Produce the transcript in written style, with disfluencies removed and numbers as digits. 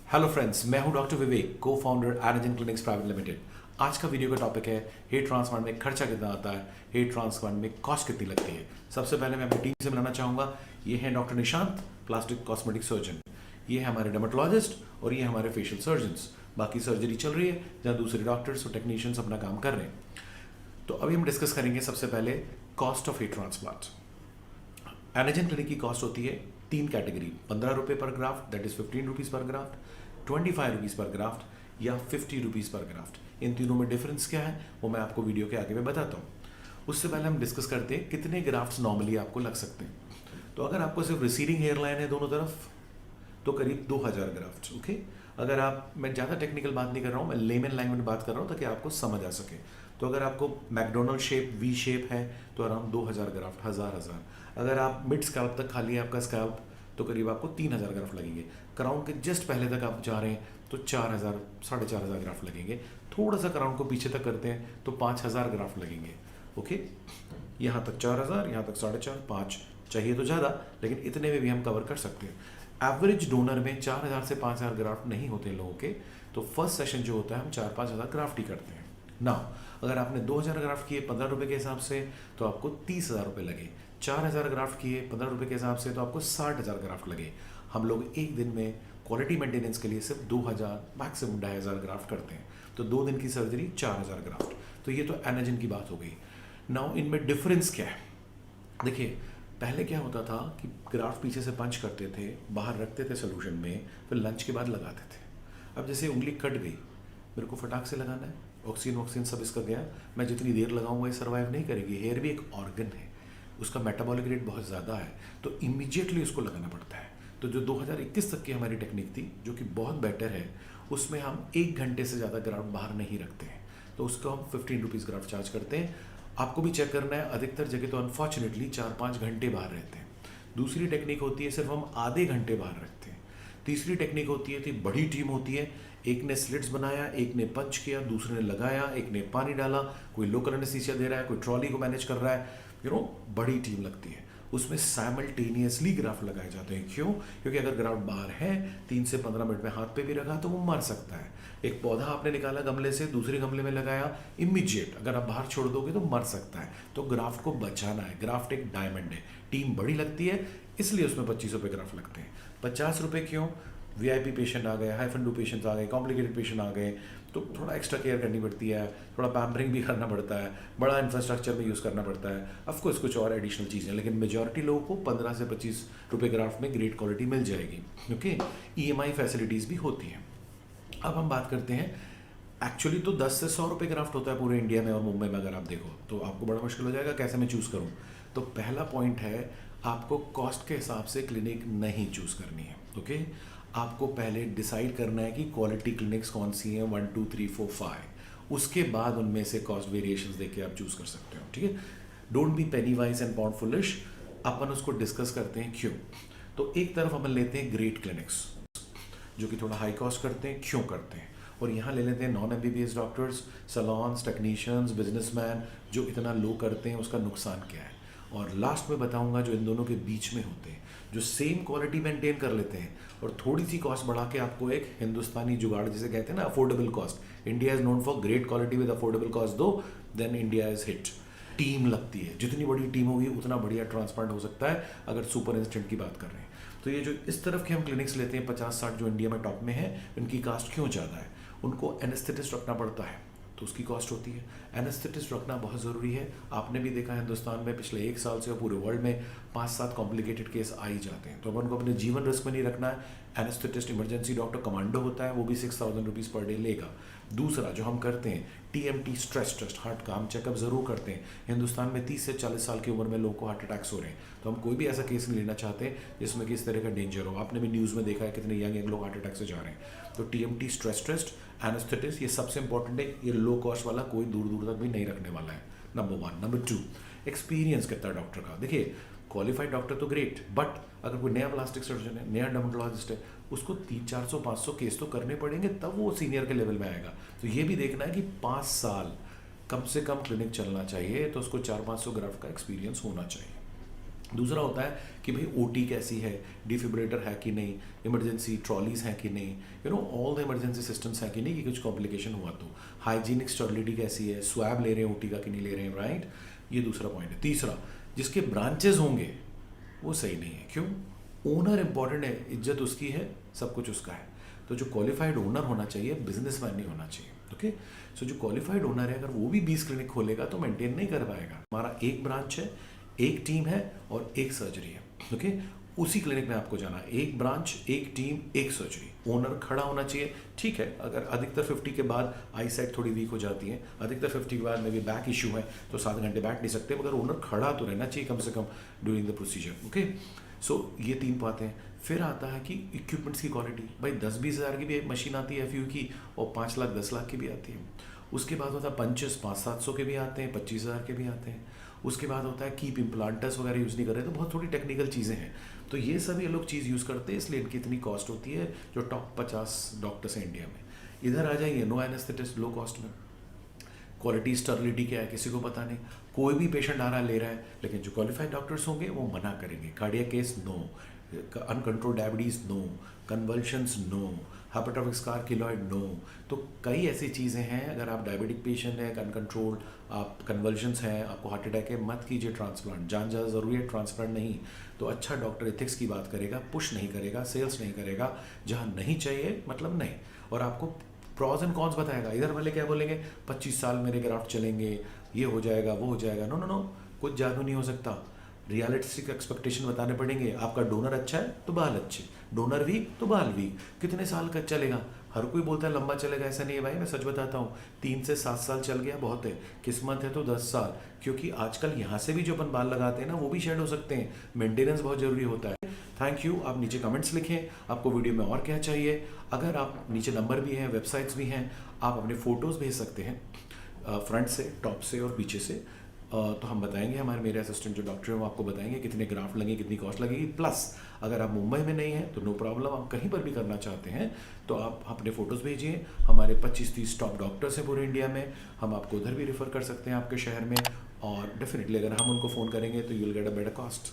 Hello friends, मैं हूं doctor विवेक, को फाउंडर एनर्जिन क्लिनिक्स प्राइवेट लिमिटेड। आज का वीडियो का टॉपिक है हेयर ट्रांसप्लांट में खर्चा कितना आता है, हेयर ट्रांसप्लांट में कॉस्ट कितनी लगती है। सबसे पहले मैं अपनी टीम से मिलाना चाहूँगा। ये है doctor Nishant, plastic cosmetic surgeon. ये है हमारे डर्मेटोलॉजिस्ट और ये हमारे फेशियल सर्जन्स। बाकी सर्जरी चल रही है जहाँ दूसरे डॉक्टर्स और टेक्नीशियंस अपना काम कर रहे हैं। तो अभी हम डिस्कस करेंगे सबसे पहले कॉस्ट ऑफ हेयर ट्रांसप्लांट। एनर्जिन क्लिनिक की कॉस्ट होती है तीन कैटेगरी: 15 रुपये पर graft, that is 15 rupees per graft, 25 rupees per graft या 50 रुपीज़ पर ग्राफ्ट। इन तीनों में डिफरेंस क्या है वो मैं आपको वीडियो के आगे में बताता हूँ। उससे पहले हम डिस्कस करते हैं कितने ग्राफ्ट्स नॉर्मली आपको लग सकते हैं। तो अगर आपको सिर्फ रिसीडिंग हेयर लाइन है दोनों तरफ तो करीब 2000 ग्राफ्ट। ओके, अगर आप, मैं ज़्यादा टेक्निकल बात नहीं कर रहा हूँ, मैं लेमन लैंग्वेज में बात कर रहा हूँ ताकि आपको समझ आ सके। तो अगर आपको मैकडोनल्ड शेप, वी शेप है तो अराउंड 2000 ग्राफ्ट, हज़ार। अगर आप मिड स्कैल्प तक खाली है आपका स्कैल्प तो करीब आपको 3000 ग्राफ्ट लगेंगे। क्राउन के जस्ट पहले तक आप जा रहे हैं तो 4000, 4500 ग्राफ्ट लगेंगे। थोड़ा सा क्राउन को पीछे तक करते हैं तो 5000 ग्राफ्ट लगेंगे। ओके, यहाँ तक 4000, यहाँ तक 4.5, 5 चाहिए तो ज़्यादा, लेकिन इतने में भी हम कवर कर सकते हैं। एवरेज डोनर में 4000 से 5000 ग्राफ्ट नहीं होते लोगों के, तो फर्स्ट सेशन जो होता है हम 4-5 हज़ार ग्राफ्ट ही करते हैं ना। अगर आपने 2000 ग्राफ्ट किए 15 रुपये के हिसाब से तो आपको 30,000 रुपये लगे। 4000 ग्राफ्ट किए 15 रुपये के हिसाब से तो आपको 60,000 ग्राफ्ट लगे। हम लोग एक दिन में क्वालिटी मेंटेनेंस के लिए सिर्फ 2000, मैक्सिमम 2500 ग्राफ्ट करते हैं। तो 2 दिन की सर्जरी 4000 ग्राफ्ट। तो ये तो एनर्जिन की बात हो गई। नाउ इनमें डिफरेंस क्या है? देखिए, पहले क्या होता था कि ग्राफ्ट पीछे से पंच करते थे, बाहर रखते थे सोल्यूशन में, फिर लंच के बाद लगाते थे। अब जैसे उंगली कट गई, मेरे को फटाक से लगाना है, ऑक्सीजन सब इसका गया, मैं जितनी देर लगाऊंगा ये सर्वाइव नहीं करेगी। हेयर भी एक ऑर्गन है, उसका मेटाबॉलिक रेट बहुत ज़्यादा है, तो इमीडिएटली उसको लगाना पड़ता है। तो जो 2021 तक की हमारी टेक्निक थी जो कि बहुत बेटर है, उसमें हम 1 घंटे से ज़्यादा ग्राफ्ट बाहर नहीं रखते हैं, तो उसको हम 15 रुपीज़ ग्राफ्ट चार्ज करते हैं। आपको भी चेक करना है, अधिकतर जगह तो अनफॉर्चुनेटली 4-5 घंटे बाहर रहते हैं। दूसरी टेक्निक होती है सिर्फ हम आधे घंटे बाहर रखते हैं। तीसरी टेक्निक होती है, बड़ी टीम होती है, एक ने स्लिट्स बनाया, एक ने पंच किया, दूसरे ने लगाया, एक ने पानी डाला, कोई लोकल एनेस्थीसिया दे रहा है, कोई ट्रॉली को मैनेज कर रहा है, बड़ी टीम लगती है। उसमें साइमल्टेनियसली ग्राफ्ट लगाए जाते हैं। क्यों? क्योंकि अगर ग्राफ्ट बाहर है 3 से 15 मिनट में हाथ पे भी रखा तो वो मर सकता है। एक पौधा आपने निकाला गमले से, दूसरे गमले में लगाया, इमीडिएट अगर आप बाहर छोड़ दोगे तो मर सकता है। तो ग्राफ्ट को बचाना है। ग्राफ्ट एक डायमंड है, टीम बड़ी लगती है, इसलिए उसमें 25 रुपये ग्राफ्ट लगते हैं। 50 रुपये क्यों? वीआईपी पेशेंट आ गए, हाई फंडू पेशेंट्स आ गए, कॉम्प्लिकेटेड पेशेंट आ गए, तो थोड़ा एक्स्ट्रा केयर करनी पड़ती है, थोड़ा पैम्परिंग भी करना पड़ता है, बड़ा इंफ्रास्ट्रक्चर भी यूज़ करना पड़ता है, ऑफकोर्स कुछ और एडिशनल चीज़ें। लेकिन मेजॉरिटी लोगों को 15 से 25 रुपये ग्राफ्ट में ग्रेट क्वालिटी मिल जाएगी। ओके, ईएमआई फैसिलिटीज़ भी होती हैं। अब हम बात करते हैं, एक्चुअली तो 10 से 100 रुपये ग्राफ्ट होता है पूरे इंडिया में और मुंबई में। अगर आप देखो तो आपको बड़ा मुश्किल हो जाएगा कैसे मैं चूज़ करूँ। तो पहला पॉइंट है, आपको कॉस्ट के हिसाब से क्लिनिक नहीं चूज़ करनी है। ओके, आपको पहले डिसाइड करना है कि क्वालिटी क्लिनिक्स कौन सी हैं, 1 2 3 4 5। उसके बाद उनमें से कॉस्ट वेरिएशंस देख के आप चूज़ कर सकते हो। ठीक है, don't be penny wise and pound foolish. अपन उसको डिस्कस करते हैं क्यों। तो एक तरफ अपन लेते हैं ग्रेट क्लिनिक्स जो कि थोड़ा हाई कॉस्ट करते हैं। क्यों करते हैं? और यहाँ ले लेते हैं non MBBS doctors, salons, technicians, businessman जो इतना लो करते हैं, उसका नुकसान क्या है। और लास्ट में बताऊंगा जो इन दोनों के बीच में होते हैं, जो सेम क्वालिटी मेंटेन कर लेते हैं और थोड़ी सी कॉस्ट बढ़ा के आपको एक हिंदुस्तानी जुगाड़ जिसे कहते हैं ना, affordable cost. India is known for great quality with affordable cost, though then India is hit. Team लगती है, जितनी बड़ी टीम होगी उतना बढ़िया ट्रांसप्लांट हो सकता है अगर सुपर इंस्टेंट की बात कर रहे हैं। तो ये जो इस तरफ के हम क्लिनिक्स लेते हैं 50-60 जो इंडिया में टॉप में है, इनकी कॉस्ट क्यों ज़्यादा है? उनको एनेस्थेटिस्ट रखना पड़ता है तो उसकी कॉस्ट होती है। एनेस्थेटिस्ट रखना बहुत ज़रूरी है। आपने भी देखा हिंदुस्तान में पिछले 1 साल से पूरे वर्ल्ड में 5-7 कॉम्प्लिकेटेड केस आ ही जाते हैं, तो अपन को अपने जीवन रिस्क में नहीं रखना है। एनेस्थेटिस्ट इमरजेंसी डॉक्टर कमांडो होता है, वो भी 6000 रुपीज़ पर डे लेगा। दूसरा जो हम करते हैं टीएमटी स्ट्रेस टेस्ट, हार्ट का हम चेकअप ज़रूर करते हैं। हिंदुस्तान में 30 से 40 साल की उम्र में लोगों को हार्ट अटैक्स हो रहे हैं, तो हम कोई भी ऐसा केस नहीं लेना चाहते जिसमें किस तरह का डेंजर हो। आपने भी न्यूज़ में देखा है कितने यंग लोग हार्ट अटैक से जा रहे हैं। तो टीएमटी स्ट्रेस टेस्ट, एनेस्थेटिस्ट, ये सबसे इंपॉर्टेंट है। ये लो कॉस्ट वाला कोई दूर दूर तक भी नहीं रखने वाला है, नंबर 1। नंबर 2, एक्सपीरियंस कितना डॉक्टर का। देखिए, क्वालिफाइड डॉक्टर तो ग्रेट, बट अगर कोई नया प्लास्टिक सर्जन है, नया डर्मेटोलॉजिस्ट है, उसको 300-400-500 केस तो करने पड़ेंगे तब वो सीनियर के लेवल में आएगा। तो ये भी देखना है कि 5 साल कम से कम क्लिनिक चलना चाहिए, तो उसको 400-500 ग्राफ्ट का एक्सपीरियंस होना चाहिए। दूसरा होता है कि भाई ओटी कैसी है, डिफिब्रेटर है कि नहीं, इमरजेंसी ट्रॉलीज हैं कि नहीं, ऑल द इमरजेंसी सिस्टम्स हैं कि नहीं, कि कुछ कॉम्प्लिकेशन हुआ तो हाइजीनिक स्टर्लिटी कैसी है, स्वैब ले रहे हैं ओटी का कि नहीं ले रहे हैं, राइट। ये दूसरा पॉइंट है। तीसरा, जिसके ब्रांचेस होंगे वो सही नहीं है। क्यों? ओनर इंपॉर्टेंट है, इज्जत उसकी है, सब कुछ उसका है। तो जो क्वालिफाइड ओनर होना चाहिए, बिजनेसमैन नहीं होना चाहिए। ओके, सो जो क्वालिफाइड ओनर है अगर वो भी 20 क्लिनिक खोलेगा तो मेंटेन नहीं कर पाएगा। हमारा एक ब्रांच है, एक टीम है और एक सर्जरी है। ओके, उसी क्लिनिक में आपको जाना है, एक ब्रांच, एक टीम, एक सर्जरी। ओनर खड़ा होना चाहिए। ठीक है, अगर अधिकतर 50 के बाद आई साइट थोड़ी वीक हो जाती है, अधिकतर 50 के बाद में भी बैक इशू है तो 7 घंटे बैठ नहीं सकते, मगर ओनर खड़ा तो रहना चाहिए कम से कम during the procedure. Okay, so ये 3 बातें हैं। फिर आता है कि इक्विपमेंट्स की क्वालिटी। भाई 10-20 हज़ार की भी एक मशीन आती है एफ की, और 5 लाख 10 लाख की भी आती है। उसके बाद होता है पंचेस, 500-700 के भी आते हैं, 25,000 के भी आते हैं। उसके बाद होता है कीप इम्प्लांटर्स वगैरह यूज़ नहीं कर रहे, तो बहुत थोड़ी टेक्निकल चीज़ें हैं। तो ये सभी ये लोग चीज़ यूज़ करते हैं, इसलिए इनकी इतनी कॉस्ट होती है। जो टॉप 50 डॉक्टर्स हैं इंडिया में, इधर आ जाइए, नो एनेस्थेटिस्ट, लो कॉस्ट में। क्वालिटी स्टर्लिटी क्या है किसी को पता नहीं, कोई भी पेशेंट आ रहा ले रहा है, लेकिन जो क्वालिफाइड डॉक्टर्स होंगे वो मना करेंगे। Cardiac case no, uncontrolled diabetes no, convulsions no, hypertrophic scar keloid no. तो कई ऐसी चीज़ें हैं, अगर आप डायबिटिक पेशेंट हैं, अनकंट्रोल्ड, आप कन्वल्शंस हैं, आपको हार्ट अटैक है, मत कीजिए ट्रांसप्लांट। जान ज़्यादा ज़रूरी है, ट्रांसप्लांट नहीं। तो अच्छा डॉक्टर एथिक्स की बात करेगा, पुश नहीं करेगा, सेल्स नहीं करेगा, जहाँ नहीं चाहिए मतलब नहीं। और आपको प्रॉज एंड कॉन्स बताएगा। इधर वाले क्या बोलेंगे, 25 साल मेरे ग्राफ्ट चलेंगे, ये हो जाएगा, वो हो जाएगा। नो नो नो, कुछ जादू नहीं हो सकता। रियलिस्टिक एक्सपेक्टेशन बताने पड़ेंगे। आपका डोनर अच्छा है तो बाल अच्छे, डोनर वीक तो बाल वीक। कितने साल का चलेगा? हर कोई बोलता है लंबा चलेगा, ऐसा नहीं है भाई। मैं सच बताता हूँ, 3 से 7 साल चल गया बहुत है, किस्मत है तो 10 साल। क्योंकि आजकल यहाँ से भी जो अपन बाल लगाते हैं ना, वो भी शेड हो सकते हैं। मेंटेनेंस बहुत ज़रूरी होता है। Thank you. आप नीचे कमेंट्स लिखें, आपको वीडियो में और क्या चाहिए। अगर आप नीचे नंबर भी हैं, वेबसाइट्स भी हैं, आप अपने फ़ोटोज़ भेज सकते हैं, फ्रंट से, टॉप से और पीछे से। तो हम बताएंगे, मेरे असिस्टेंट जो डॉक्टर हैं वो आपको बताएंगे कितने ग्राफ्ट लगेंगे, कितनी कॉस्ट लगेगी। प्लस अगर आप मुंबई में नहीं हैं तो नो प्रॉब्लम, आप कहीं पर भी करना चाहते हैं तो आप अपने फ़ोटोज़ भेजिए। हमारे 25-30 टॉप डॉक्टर्स हैं पूरे इंडिया में, हम आपको उधर भी रेफ़र कर सकते हैं आपके शहर में। और डेफिनेटली अगर हम उनको फ़ोन करेंगे तो you will get a better cost.